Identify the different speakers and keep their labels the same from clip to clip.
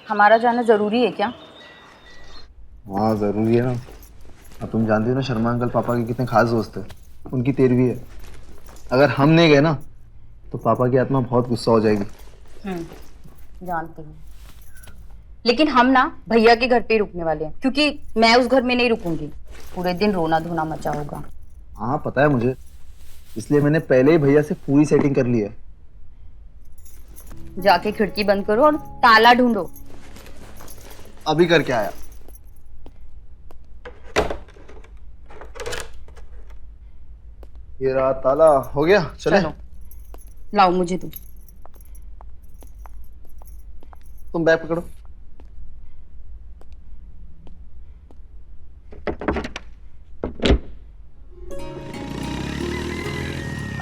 Speaker 1: हमारा जाना जरूरी है क्या?
Speaker 2: हाँ ज़रूरी है ना। अब तुम जानती हो ना शर्मा अंकल पापा के कितने खास दोस्त हैं। उनकी 13वीं है। अगर हम नहीं गए ना तो पापा की आत्मा बहुत गुस्सा हो जाएगी।
Speaker 1: जानती हूँ। लेकिन हम ना भैया के घर पे ही रुकने वाले हैं, क्योंकि मैं उस घर में नहीं रुकूंगी। पूरे दिन रोना धोना मचा होगा।
Speaker 2: हाँ पता है मुझे, इसलिए मैंने पहले ही भैया से पूरी सेटिंग कर ली है।
Speaker 1: जाके खिड़की बंद करो और ताला ढूंढो।
Speaker 2: अभी करके आया। ये रहा ताला, हो गया, चले।
Speaker 1: चलो लाओ मुझे दो।
Speaker 2: तुम बैग पकड़ो।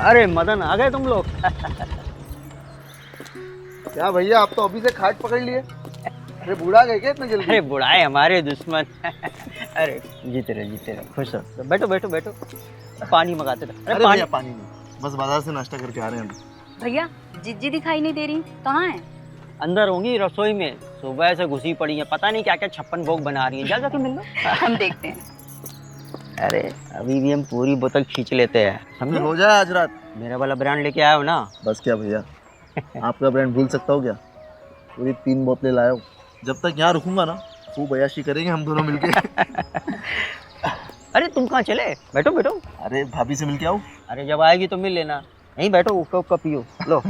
Speaker 3: अरे मदन, आ गए तुम लोग।
Speaker 2: क्या भैया, आप तो अभी से खाट पकड़ लिए। अरे बूढ़ा गए क्या इतने जल्दी?
Speaker 3: अरे बुढ़ाए हमारे दुश्मन। अरे जीते रहे खुश रहो। बैठो बैठो बैठो, पानी मंगाते रहे।
Speaker 2: अरे भैया पानी नहीं, बस बाजार से नाश्ता करके आ रहे हैं हम।
Speaker 1: भैया जिज्जी दिखाई नहीं दे रही, कहाँ है?
Speaker 3: अंदर होंगी रसोई में, सुबह से घुसी पड़ी है, पता नहीं क्या क्या 56 भोग बना रही है। जा जाके मिल लो।
Speaker 1: हम देखते हैं।
Speaker 3: अरे अभी भी हम पूरी बोतल खींच लेते हैं, समझे?
Speaker 2: हो जाए आज रात।
Speaker 3: मेरा वाला ब्रांड लेके आए हो ना।
Speaker 2: बस क्या भैया, आपका ब्रांड भूल सकता हूँ क्या? पूरी 3 बोतलें लाया हूँ। जब तक यहाँ रुकूंगा ना खूब अय्याशी करेंगे हम दोनों मिलके।
Speaker 3: अरे तुम कहाँ चले? बैठो बैठो।
Speaker 2: अरे भाभी से मिलके आओ।
Speaker 3: अरे जब आएगी तो मिल लेना। नहीं बैठो, उक्का उक्का पियो लो।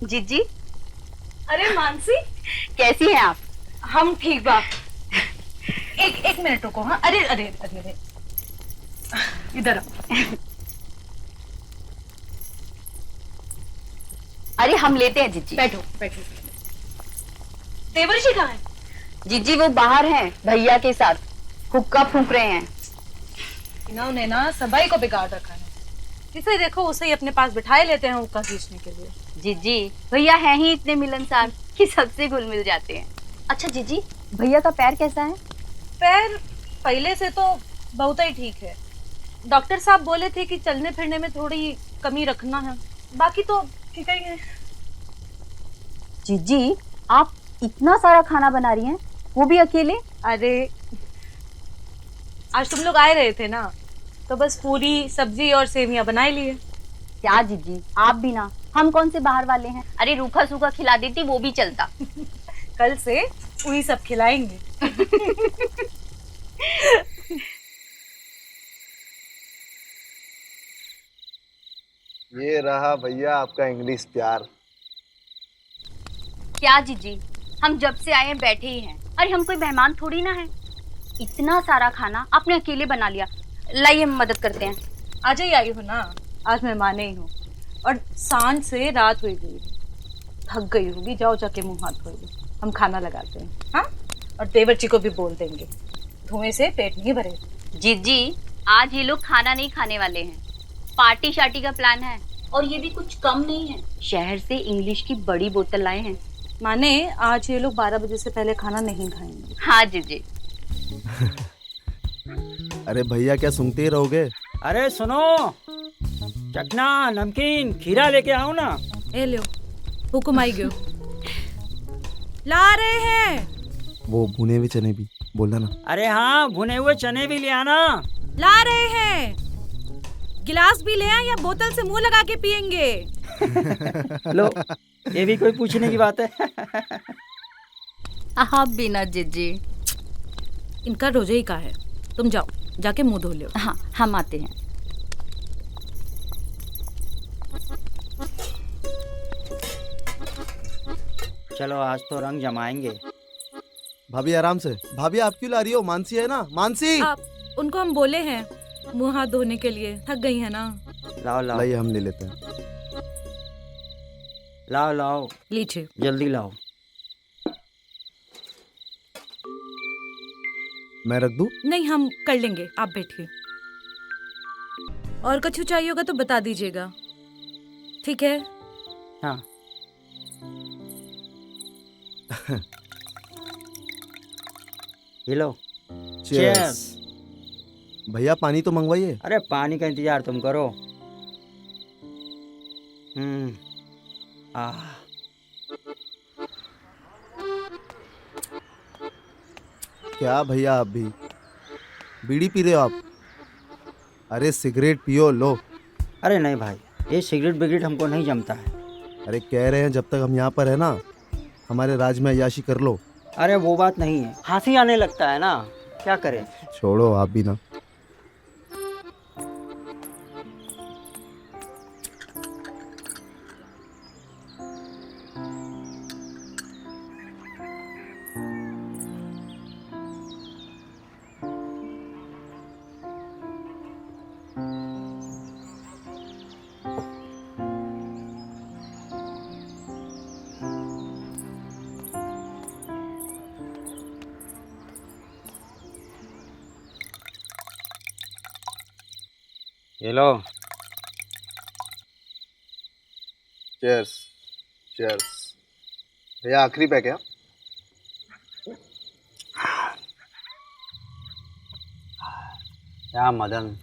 Speaker 1: जिज्जी
Speaker 4: अरे मानसी,
Speaker 1: कैसी हैं आप?
Speaker 4: हम ठीक बा। एक एक मिनट रुको। हाँ, अरे अरे अरे अरे, इधर आओ।
Speaker 1: अरे हम लेते हैं जिज्जी।
Speaker 4: बैठो बैठो। देवर्षि कहाँ है?
Speaker 1: जिज्जी वो बाहर हैं भैया के साथ, हुक्का फूंक रहे हैं।
Speaker 4: इन्होंने ना सबाई को बिगाड़ रखा है। जिसे देखो उसे ही अपने पास बिठाए लेते हैं हुक्का खींचने के लिए।
Speaker 1: जिज्जी भैया हैं ही इतने मिलनसार कि सबसे घुल मिल जाते हैं। अच्छा जिज्जी, भैया का पैर कैसा है?
Speaker 4: पैर पहले से तो बहुत ही ठीक है। डॉक्टर साहब बोले थे कि चलने फिरने में थोड़ी कमी रखना है, बाकी तो ठीक ही है।
Speaker 1: जिज्जी आप इतना सारा खाना बना रही हैं, वो भी अकेले?
Speaker 4: अरे आज तुम लोग आए रहे थे ना, तो बस पूरी सब्जी और सेवियां बनाई लिए।
Speaker 1: क्या जिज्जी, आप भी ना, हम कौन से बाहर वाले हैं? अरे रूखा सूखा खिला देती वो भी चलता।
Speaker 4: कल से वही सब खिलाएंगे।
Speaker 2: ये रहा भैया आपका इंग्लिश प्यार।
Speaker 1: क्या जिज्जी, हम जब से आए हैं बैठे ही हैं। अरे हम कोई मेहमान थोड़ी ना है। इतना सारा खाना आपने अकेले बना लिया। लाइए हम मदद करते हैं।
Speaker 4: आज ही आई हो ना, आज मैं माने ही हूँ। और सांझ से रात हुई गई, थक गई होगी। जाओ जाके मुंह हाथ धो लो, हम खाना लगाते हैं। हाँ, और देवर्ची को भी बोल देंगे, धुएं से पेट नहीं भरेगा।
Speaker 1: जिज्जी आज ये लोग खाना नहीं खाने वाले हैं, पार्टी शार्टी का प्लान है। और ये भी कुछ कम नहीं है, शहर से इंग्लिश की बड़ी बोतल लाए हैं।
Speaker 4: माने आज ये लोग 12 बजे से पहले खाना नहीं खाएंगे।
Speaker 1: हाँ जिज्जी।
Speaker 2: अरे भैया क्या सुनते ही रहोगे?
Speaker 3: अरे सुनो, चटना नमकीन खीरा लेके आओ ना।
Speaker 4: ए लो, हुकुम आई गयो, ला रहे हैं।
Speaker 2: वो भुने हुए चने भी बोलना ना।
Speaker 3: अरे हाँ, भुने हुए चने भी ले आना।
Speaker 4: ला रहे हैं। गिलास भी ले आए या बोतल से मुंह लगा के पियेंगे?
Speaker 3: लो, ये भी कोई पूछने की बात है?
Speaker 1: आप भी ना जिज्जी।
Speaker 4: इनका रोजे ही का है। तुम जाओ, जाके मुंह धो लो।
Speaker 1: हाँ हम आते हैं।
Speaker 3: चलो आज तो रंग जमाएंगे।
Speaker 2: भाभी आराम से। भाभी आप क्यों ला रही हो? मानसी है ना, मानसी।
Speaker 4: आप उनको हम बोले हैं मुंह हाथ धोने के लिए, थक गई है ना।
Speaker 3: लाओ लाओ
Speaker 2: लाइए हम ले लेते हैं।
Speaker 3: लाओ लाओ,
Speaker 4: लीजिए।
Speaker 3: जल्दी लाओ।
Speaker 2: मैं रख दूं?
Speaker 4: नहीं, हम कर लेंगे, आप बैठिए। और कुछ चाहिए होगा तो बता दीजिएगा, ठीक है?
Speaker 3: हाँ ये लो।
Speaker 2: Cheers। भैया पानी तो मंगवाइए।
Speaker 3: अरे पानी का इंतजार तुम करो। आ
Speaker 2: क्या भैया आप भी बीड़ी पी रहे हो आप? अरे सिगरेट पियो लो।
Speaker 3: अरे नहीं भाई, ये सिगरेट बिगरेट हमको नहीं जमता है।
Speaker 2: अरे कह रहे हैं जब तक हम यहाँ पर है ना, हमारे राज में अय्याशी कर लो।
Speaker 3: अरे वो बात नहीं है, खांसी आने लगता है ना, क्या करें।
Speaker 2: छोड़ो आप भी ना।
Speaker 3: ये लो।
Speaker 2: चीयर्स। चीयर्स। भैया आखिरी पैक है।
Speaker 3: क्या मदन,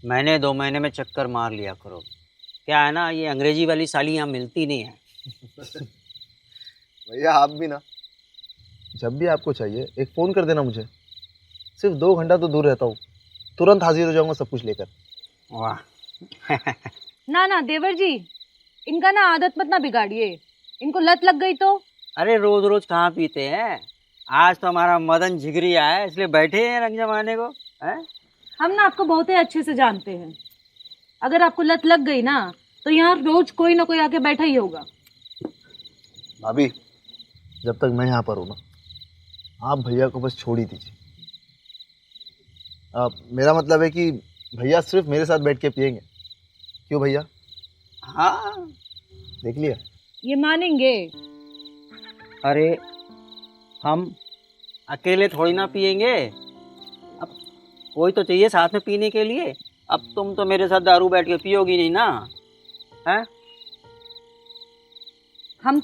Speaker 3: महीने 2 महीने में चक्कर मार लिया करो। क्या है ना, ये अंग्रेजी वाली साली यहाँ मिलती नहीं है।
Speaker 2: भैया आप भी ना, जब भी आपको चाहिए एक फ़ोन कर देना मुझे। सिर्फ 2 घंटा तो दूर रहता हूँ, तुरंत हाजिर हो जाऊंगा सब कुछ लेकर।
Speaker 3: वाह।
Speaker 4: ना ना देवर जी, इनका ना आदत मत ना बिगाड़िए, इनको लत लग गई तो।
Speaker 3: अरे रोज रोज कहाँ पीते हैं, आज तो हमारा मदन जिगरी आया है इसलिए बैठे हैं रंग जमाने को है?
Speaker 4: हम ना आपको बहुत ही अच्छे से जानते हैं, अगर आपको लत लग गई ना तो यहाँ रोज कोई ना कोई आके बैठा ही होगा।
Speaker 2: भाभी जब तक मैं यहाँ पर हूँ ना, आप भैया को बस छोड़ ही दीजिए। मेरा मतलब है कि भैया सिर्फ मेरे साथ बैठ के पियेंगे। क्यों भैया?
Speaker 3: हाँ
Speaker 2: देख लिया।
Speaker 4: ये मानेंगे?
Speaker 3: अरे हम अकेले थोड़ी ना पियेंगे, अब कोई तो चाहिए साथ में पीने के लिए। अब तुम तो मेरे साथ दारू बैठ के पियोगी नहीं ना, हैं?
Speaker 4: हम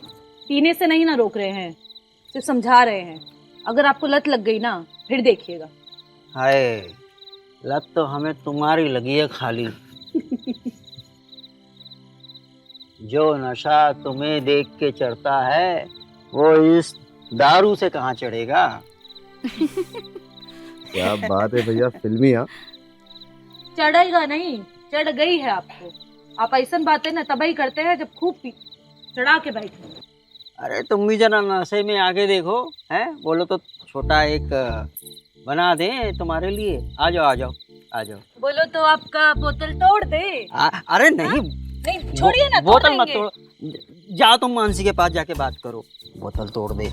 Speaker 4: पीने से नहीं ना रोक रहे हैं, सिर्फ समझा रहे हैं। अगर आपको लत लग गई ना फिर देखिएगा।
Speaker 3: हाय, लत तो हमें तुम्हारी लगी है खाली। जो नशा तुम्हें देख के चढ़ता है वो इस दारू से कहाँ चढ़ेगा।
Speaker 2: क्या बात है भैया, फिल्मी। हाँ
Speaker 4: चढ़ेगा नहीं, चढ़ गई है आपको। आप ऐसा बातें ना तभी करते हैं जब खूब पी चढ़ा के बैठे।
Speaker 3: अरे तुम भी जरा नशे में आगे देखो, हैं? बोलो तो छोटा एक बना दें तुम्हारे लिए। आ जाओ आ जाओ आ जाओ।
Speaker 4: बोलो तो आपका बोतल तोड़ दे।
Speaker 3: अरे नहीं,
Speaker 4: नहीं छोड़िए ना,
Speaker 3: बोतल मत तोड़। जाओ तुम मानसी के पास जाके बात करो, बोतल तोड़ दे।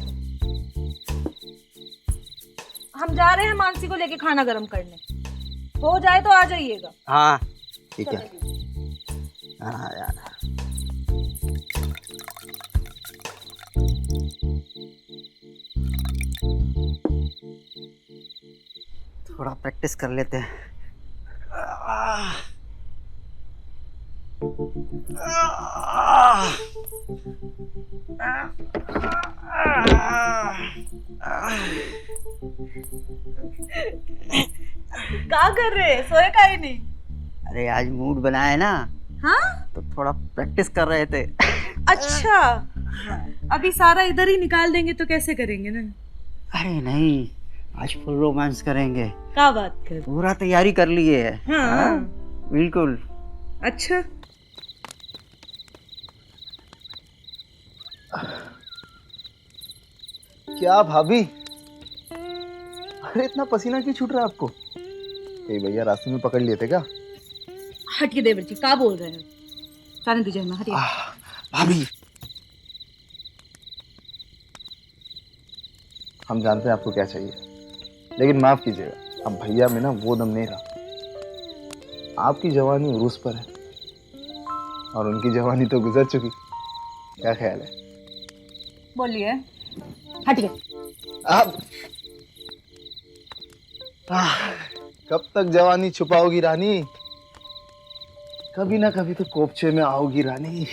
Speaker 4: हम जा रहे हैं मानसी को लेके खाना गर्म करने, हो जाए तो आ जाइएगा।
Speaker 3: हाँ ठीक है। हाँ यार, थोड़ा प्रैक्टिस कर लेते हैं।
Speaker 4: क्या कर रहे हैं, सोए का ही नहीं?
Speaker 3: अरे आज मूड बना है ना,
Speaker 4: हाँ
Speaker 3: तो थोड़ा प्रैक्टिस कर रहे थे।
Speaker 4: अच्छा, अभी सारा इधर ही निकाल देंगे तो कैसे करेंगे ना?
Speaker 3: अरे नहीं, आज फुल रोमांस करेंगे।
Speaker 4: क्या बात कर?
Speaker 3: पूरा तैयारी कर लिए है।
Speaker 4: हाँ
Speaker 3: बिल्कुल।
Speaker 4: अच्छा,
Speaker 2: क्या भाभी, अरे इतना पसीना क्यों छूट रहा है आपको? भैया रास्ते में पकड़ लिए थे क्या?
Speaker 4: हटिए देवर जी, क्या बोल रहे हैं? जाने दीजिए हमें, हटिए।
Speaker 2: भाभी हम जानते हैं आपको क्या चाहिए, लेकिन माफ कीजिएगा, अब भैया में ना वो दम नहीं रहा। आपकी जवानी उरूस पर है और उनकी जवानी तो गुजर चुकी। क्या ख्याल है?
Speaker 4: बोलिए, हटिए।
Speaker 2: आप कब तक जवानी छुपाओगी रानी? कभी ना कभी तो कोपचे में आओगी रानी।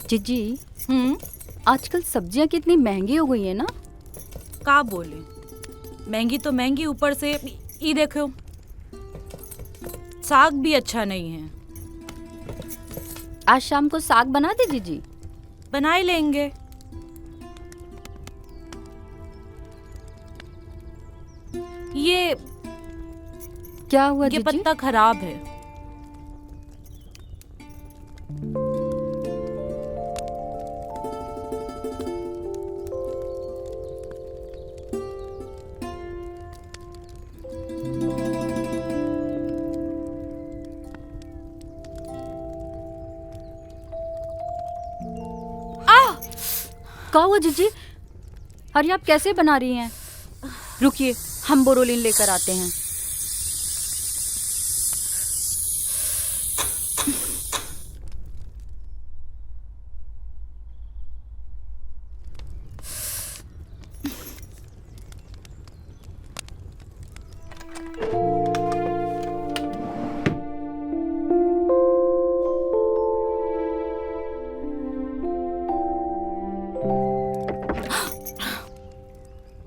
Speaker 1: जीजी,
Speaker 4: हम्म,
Speaker 1: आजकल सब्जियां कितनी महंगी हो गई है ना।
Speaker 4: का बोले, महंगी तो महंगी, ऊपर से ये देखो साग भी अच्छा नहीं है।
Speaker 1: आज शाम को साग बना दे जीजी।
Speaker 4: बना ही लेंगे। ये
Speaker 1: क्या हुआ
Speaker 4: ये
Speaker 1: जीजी?
Speaker 4: पत्ता खराब है।
Speaker 1: क्या हुआ जीजी? अरे आप कैसे बना रही हैं? रुकिए, हम बोरोलिन लेकर आते हैं।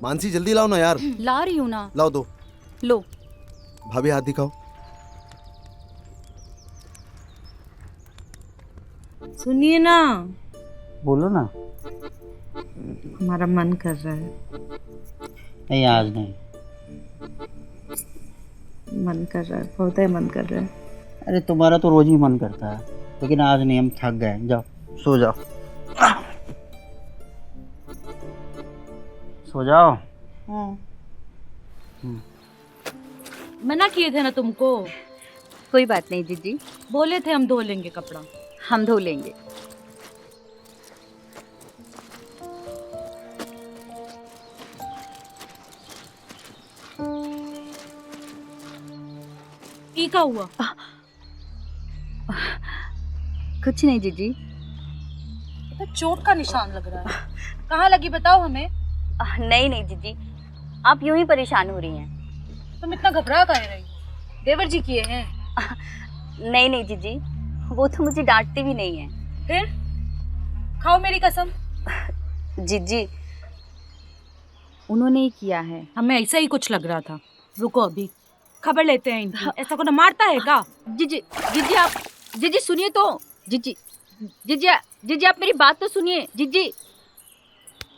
Speaker 5: मानसी जल्दी लाओ ना यार।
Speaker 1: ला रही हूँ ना।
Speaker 5: लाओ दो।
Speaker 1: लो।
Speaker 5: भाभी हाथ दिखाओ।
Speaker 4: सुनिए ना,
Speaker 3: बोलो ना।
Speaker 4: हमारा मन कर रहा है।
Speaker 3: नहीं आज नहीं।
Speaker 4: मन कर रहा है, बहुत ही मन कर रहा है।
Speaker 3: अरे तुम्हारा तो रोज ही मन करता है, लेकिन आज नहीं, हम थक गए। जाओ सो जाओ, सो जाओ।
Speaker 4: मना किए थे ना तुमको,
Speaker 1: कोई बात नहीं जीजी,
Speaker 4: बोले थे हम धो लेंगे कपड़ा।
Speaker 1: हम धो लेंगे।
Speaker 4: ई का हुआ?
Speaker 1: कुछ नहीं जीजी।
Speaker 4: तो चोट का निशान लग रहा है। कहाँ लगी बताओ हमें।
Speaker 1: नहीं नहीं जीजी, आप यूं ही परेशान हो रही हैं।
Speaker 4: तुम इतना घबरा काहे रही? देवर जी किए हैं?
Speaker 1: नहीं नहीं जीजी, वो तो मुझे डांटते भी नहीं हैं।
Speaker 4: फिर खाओ मेरी कसम।
Speaker 1: जीजी, उन्होंने ही किया है।
Speaker 4: हमें ऐसा ही कुछ लग रहा था। रुको अभी खबर लेते हैं इनकी। ऐसा को ना मारता है का?
Speaker 1: जीजी जीजी आप जीजी सुनिए तो। जीजी जीजी जीजी आप मेरी बात तो सुनिए। जीजी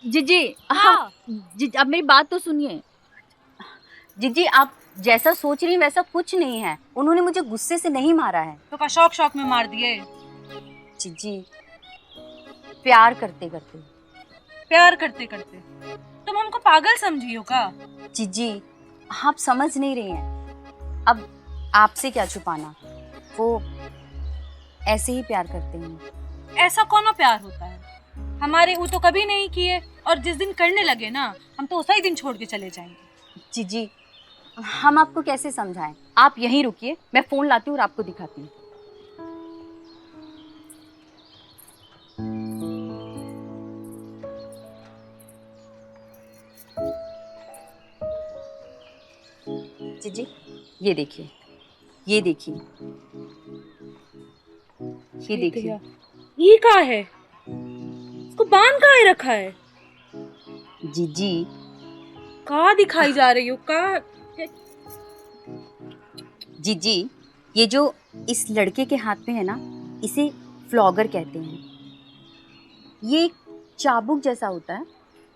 Speaker 1: जीजी हाँ जीजी आप मेरी बात तो सुनिए। जीजी आप जैसा सोच रही हैं वैसा कुछ नहीं है। उन्होंने मुझे गुस्से से नहीं मारा है।
Speaker 4: तो का शौक शौक में मार दिए?
Speaker 1: जीजी प्यार करते करते।
Speaker 4: प्यार करते करते? तुम हमको पागल समझी हो का?
Speaker 1: जीजी आप समझ नहीं रही हैं। अब आपसे क्या छुपाना, वो ऐसे ही प्यार करते हैं।
Speaker 4: ऐसा कौन प्यार होता है? हमारे वो तो कभी नहीं किए, और जिस दिन करने लगे ना हम तो उसी दिन छोड़ के चले जाएंगे।
Speaker 1: जीजी हम आपको कैसे समझाएं? आप यहीं रुकिए, मैं फोन लाती हूँ और आपको दिखाती हूँ। जीजी ये देखिए, ये देखिए, ये देखिए।
Speaker 4: ये का है? इसको बांध काहे रखा है?
Speaker 1: जीजी
Speaker 4: का दिखाई जा रही हो का?
Speaker 1: जीजी ये जो इस लड़के के हाथ में है ना, इसे फ्लॉगर कहते हैं। ये एक चाबुक जैसा होता है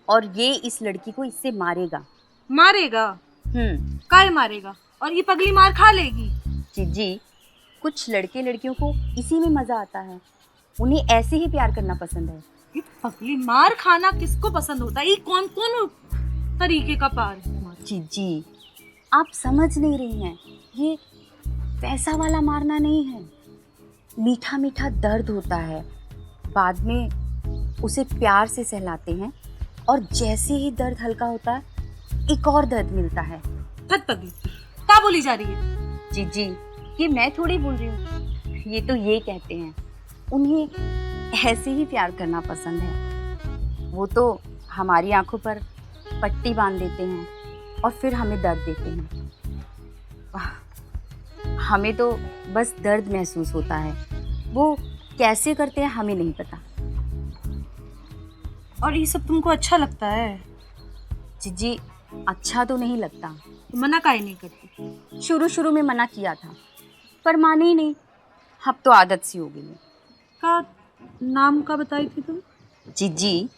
Speaker 1: और ये इस लड़की को इससे मारेगा।
Speaker 4: मारेगा? काहे मारेगा? और ये पगली मार खा लेगी?
Speaker 1: जीजी कुछ लड़के लड़कियों को इसी में मजा आता है। उन्हें ऐसे ही प्यार करना पसंद है।
Speaker 4: ये पगली मार खाना किसको पसंद होता है? ये कौन कौन तरीके का प्यार है?
Speaker 1: जीजी आप समझ नहीं रही हैं। ये पैसा वाला मारना नहीं है, मीठा मीठा दर्द होता है। बाद में उसे प्यार से सहलाते हैं और जैसे ही दर्द हल्का होता है एक और दर्द मिलता है।
Speaker 4: थक पगली क्या बोली जा रही है?
Speaker 1: जीजी ये मैं थोड़ी बोल रही हूँ, ये तो ये कहते हैं। उन्हें ऐसे ही प्यार करना पसंद है। वो तो हमारी आंखों पर पट्टी बांध देते हैं और फिर हमें दर्द देते हैं। हमें तो बस दर्द महसूस होता है, वो कैसे करते हैं हमें नहीं पता।
Speaker 4: और ये सब तुमको अच्छा लगता है?
Speaker 1: जीजी अच्छा तो नहीं लगता।
Speaker 4: तो मना काहे नहीं करती?
Speaker 1: शुरू शुरू में मना किया था पर माने ही नहीं, अब तो आदत सी हो गई है।
Speaker 4: का नाम का बताई थी तुम?
Speaker 1: जीजी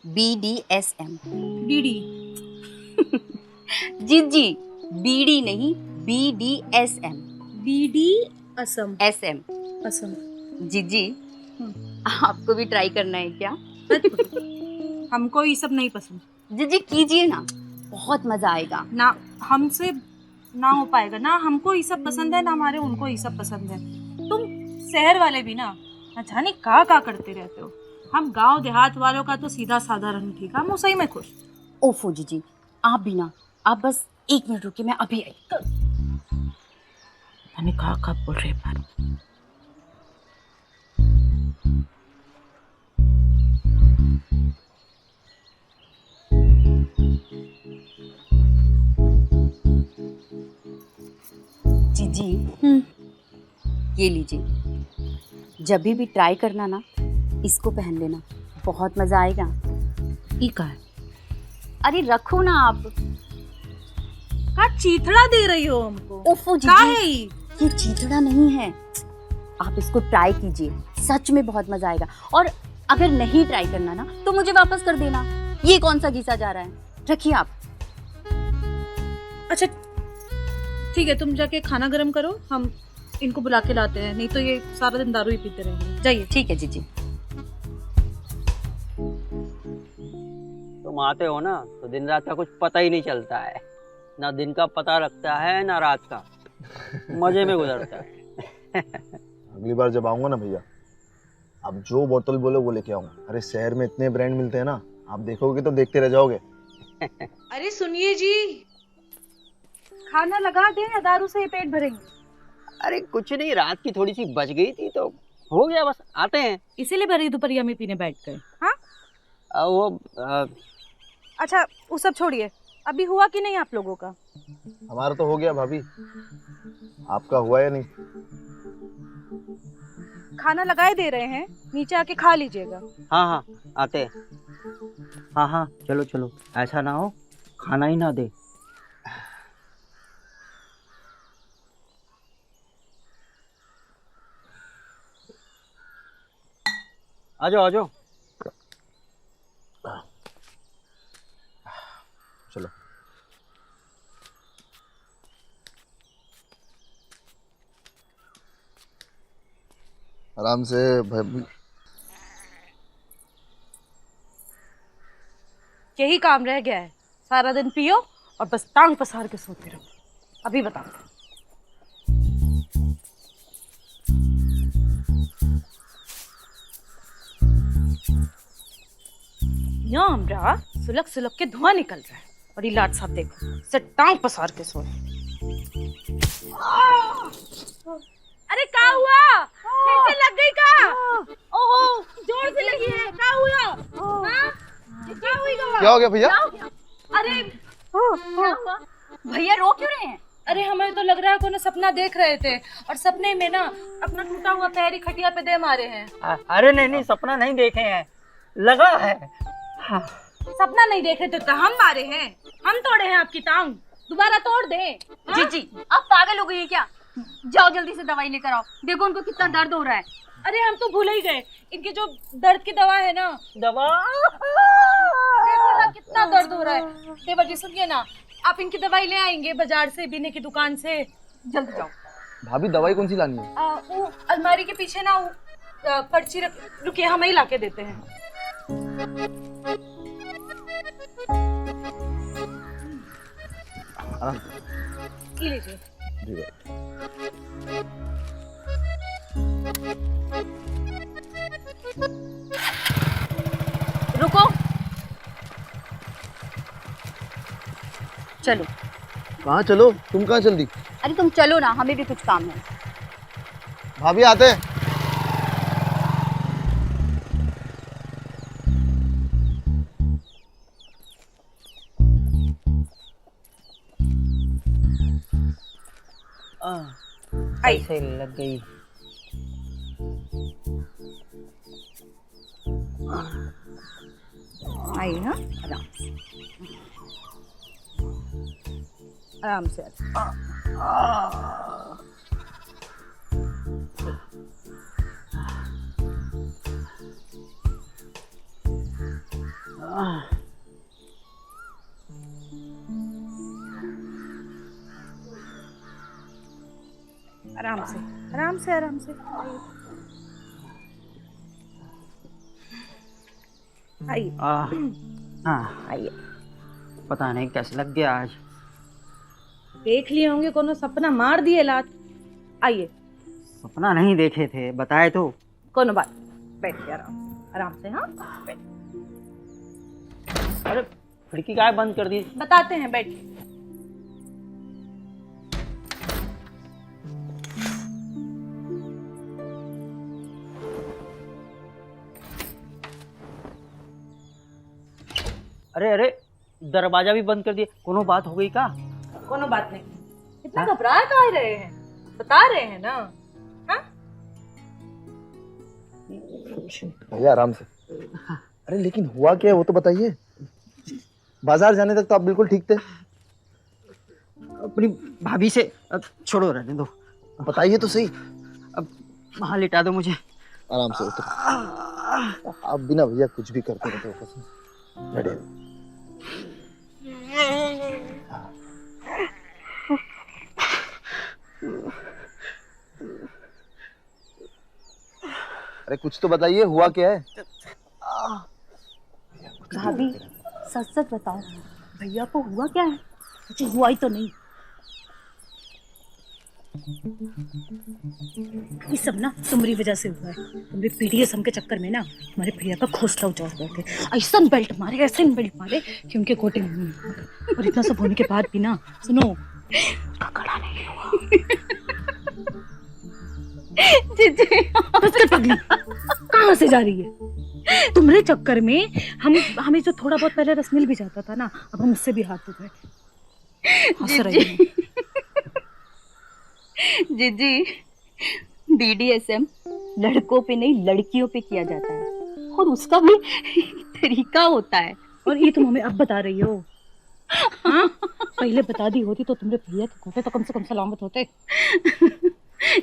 Speaker 1: BDSM।
Speaker 4: बीडी।
Speaker 1: जीजी बीडी नहीं BDSM।
Speaker 4: बीडी असम।
Speaker 1: SM।
Speaker 4: असम।
Speaker 1: जीजी आपको भी ट्राई करना है क्या?
Speaker 4: हमको ये सब नहीं पसंद।
Speaker 1: जीजी कीजिए ना, बहुत मजा आएगा।
Speaker 4: ना हमसे ना हो पाएगा ना, हमको ये सब पसंद है ना हमारे उनको ये सब पसंद है। तुम शहर वाले भी ना जाने का करते रहते हो। हम गांव देहात वालों का तो सीधा साधारण ठीक है, हम सही में खुश।
Speaker 1: ओफो जीजी आप भी ना, आप बस 1 मिनट रुकिए, मैं अभी आई।
Speaker 4: मैंने कहा बोल रहे पर
Speaker 1: जीजी ये लीजिए, जब भी ट्राई करना ना इसको पहन लेना, बहुत मजा आएगा।
Speaker 4: ई का है?
Speaker 1: अरे रखो ना आप।
Speaker 4: का चीथड़ा दे रही हो हमको?
Speaker 1: ओफो
Speaker 4: का है
Speaker 1: जीजी
Speaker 4: ये?
Speaker 1: ये चीथड़ा नहीं है, आप इसको ट्राई कीजिए, सच में बहुत मजा आएगा। और अगर नहीं ट्राई करना ना तो मुझे वापस कर देना। ये कौन सा घिसा जा रहा है, रखिए आप।
Speaker 4: अच्छा ठीक है, तुम जाके खाना गर्म करो, हम इनको बुला के लाते हैं, नहीं तो ये सारा दिन दारू ही पीते रहेंगे। जाइए।
Speaker 1: ठीक है जीजी।
Speaker 3: तुम आते हो ना तो दिन रात का कुछ पता ही नहीं चलता है, ना दिन का पता लगता है ना रात का, मजे में गुजरता है।
Speaker 2: अगली बार जब आऊंगा ना भैया, आप जो बोतल बोले वो लेके आऊंगा। अरे शहर में इतने ब्रांड मिलते हैं ना, आप देखोगे तो देखते रह जाओगे।
Speaker 4: अरे सुनिए जी, खाना लगा दें या दारू से ही पेट भरेंगे?
Speaker 3: अरे कुछ नहीं, रात की थोड़ी सी बच गई थी तो हो गया, बस आते हैं।
Speaker 4: इसीलिए भरी दोपहरिया में पीने बैठ गए? हाँ अच्छा वो सब छोड़िए, अभी हुआ कि नहीं आप लोगों का?
Speaker 2: हमारा तो हो गया भाभी, आपका हुआ या नहीं?
Speaker 4: खाना लगाए दे रहे हैं, नीचे आके खा लीजिएगा।
Speaker 3: हाँ हाँ आते हैं। हाँ हाँ चलो चलो, ऐसा ना हो खाना ही ना दे। आ जाओ आ जाओ।
Speaker 2: चलो आराम से भाभी।
Speaker 4: यही काम रह गया है, सारा दिन पियो और बस टांग पसार के सोते रहो। अभी बताओ। यहाँ हमरा सुलग सुलग के धुआं निकल रहा है और ये लाट साहब देखो से टांग पसार के सोए। अरे क्या हुआ? कैसे लग गई का? ओहो जोर से लगी है, क्या हुआ? हाँ? क्या हुई गवा?
Speaker 2: क्या हो गया भैया?
Speaker 4: अरे
Speaker 1: क्या हुआ? भैया रो क्यों रहे हैं?
Speaker 4: अरे हमें तो लग रहा है कोई सपना देख रहे थे और सपने में ना अपना टूटा हुआ पैर ही खटिया पे दे मारे हैं।
Speaker 3: अरे नहीं नहीं, सपना नहीं देखे हैं, लगा है। हाँ।
Speaker 4: सपना नहीं देख रहे थे तो हम मारे हैं, हम तोड़े हैं आपकी टांग, दोबारा तोड़ दे।
Speaker 1: जीजी आप पागल हो गई हैं क्या? जाओ जल्दी से दवाई लेकर आओ, देखो उनको कितना दर्द हो रहा है।
Speaker 4: अरे हम तो भूल ही गए, इनके जो दर्द की दवा है ना,
Speaker 3: दवा
Speaker 4: देखो ना कितना दर्द हो रहा है। देवर जी सुनिए ना, आप इनकी दवाई ले आएंगे बाजार से, बीने की दुकान से, जल्दी जाओ।
Speaker 2: भाभी दवाई कौन सी लानी है?
Speaker 4: वो अलमारी के पीछे ना पर्ची रख, रुकिए हम ही लाके देते हैं।
Speaker 2: आराम
Speaker 4: ये लीजिए।
Speaker 2: जी भाई।
Speaker 1: रुको, चलो।
Speaker 2: कहाँ चलो? तुम कहाँ चल दी?
Speaker 1: अरे तुम चलो ना, हमें भी कुछ काम है।
Speaker 2: भाभी आते हैं।
Speaker 3: ऐसे लग गई।
Speaker 4: आइए, हाँ, आराम से आराम से आराम से आराम से आइए
Speaker 3: हाँ,
Speaker 4: आइए।
Speaker 3: पता नहीं कैसे लग गया आज।
Speaker 4: देख लिए होंगे कोनो सपना मार दिए लात। आइए,
Speaker 3: सपना नहीं देखे थे, बताए तो।
Speaker 4: कोनो बात, बैठिए आराम से, हाँ बैठिए।
Speaker 3: अरे खिड़की काय बंद कर दी?
Speaker 4: बताते हैं, बैठिए।
Speaker 3: अरे अरे दरवाजा भी बंद कर दिया। कोनो बात हो गई का?
Speaker 4: कोनो बात नहीं। इतना घबरा काहे रहे हैं? बता रहे हैं ना। हाँ?
Speaker 2: भैया आराम से। अरे लेकिन हुआ क्या है वो तो बताइए। बाजार जाने तक तो आप बिल्कुल ठीक थे।
Speaker 3: अपनी भाभी से अब छोड़ो, रहने दो।
Speaker 2: बताइए तो सही।
Speaker 3: अब वहां लिटा दो मुझे।
Speaker 2: आराम से उतर। आप बिना भैया कुछ भी करते रहते हो कसम। बैठिए। अरे कुछ तो बताइए, हुआ क्या है?
Speaker 4: भाभी सच सच बताओ, भैया को हुआ क्या है? कुछ हुआ ही तो नहीं। ये सब ना तुम्हारी वजह से हुआ है। तुम्हारे पीडीएसएम के चक्कर में ना हमारे भैया का घोंसला उजाड़ गए थे। ऐसा बेल्ट मारे कि उनके गोटे में। और इतना सब होने के बाद भी ना, सुनो, पकड़ा नहीं हुआ। पगली कहाँ से जा रही है? तुम्हारे चक्कर में हमें जो थोड़ा बहुत पहले रस मिल भी जाता था ना, अब हम उससे भी हाथ धो गए। हंस रही है।
Speaker 1: जीजी, बीडीएसएम लड़कों पे नहीं लड़कियों पे किया जाता है, और उसका भी तरीका होता है।
Speaker 4: और ये तुम हमें अब बता रही हो? हाँ? पहले बता दी होती तो तुम्हारे भैया के घोटे तो कम से कम सलामत होते।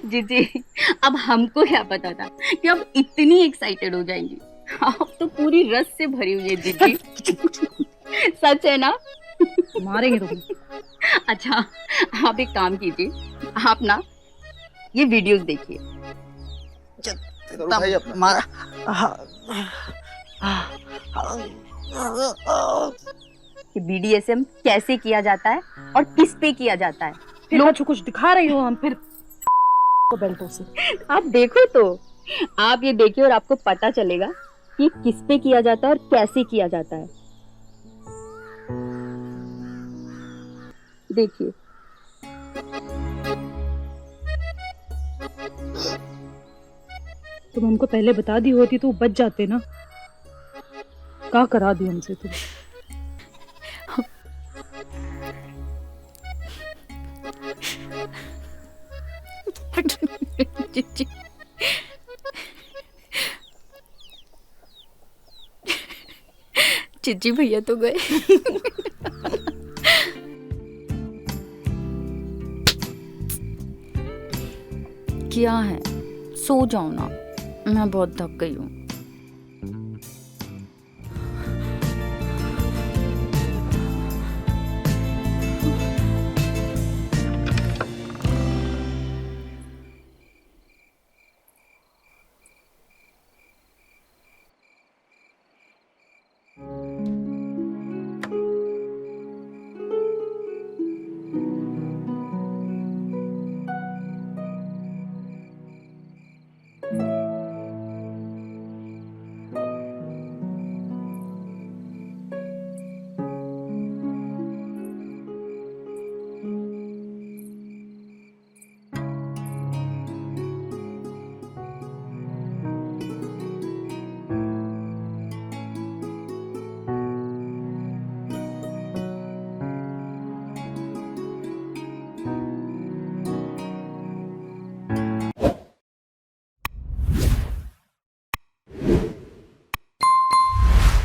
Speaker 1: जीजी, अब हमको क्या पता था कि अब इतनी एक्साइटेड हो जाएंगी। आप तो पूरी रस से भरी हुई है जीजी। सच है ना?
Speaker 4: मारेंगे तुम।
Speaker 1: अच्छा, आप एक काम कीजिए, आप ना ये वीडियोस देखिए।
Speaker 2: उठाइए अपना।
Speaker 1: कि बीडीएसएम कैसे किया जाता है और किस पे किया जाता है।
Speaker 4: फिर कुछ दिखा रही हो हम फिर बेल्टों से।
Speaker 1: आप देखो तो, आप ये देखिए और आपको पता चलेगा कि किस पे किया जाता है और कैसे किया जाता है। देखिए।
Speaker 4: तुम हमको पहले बता दी होती तो बच जाते ना। क्या करा दी हमसे तुम?
Speaker 1: चिज्जी भैया तो गए। क्या है, सो जाओ ना, मैं बहुत थक गई हूँ।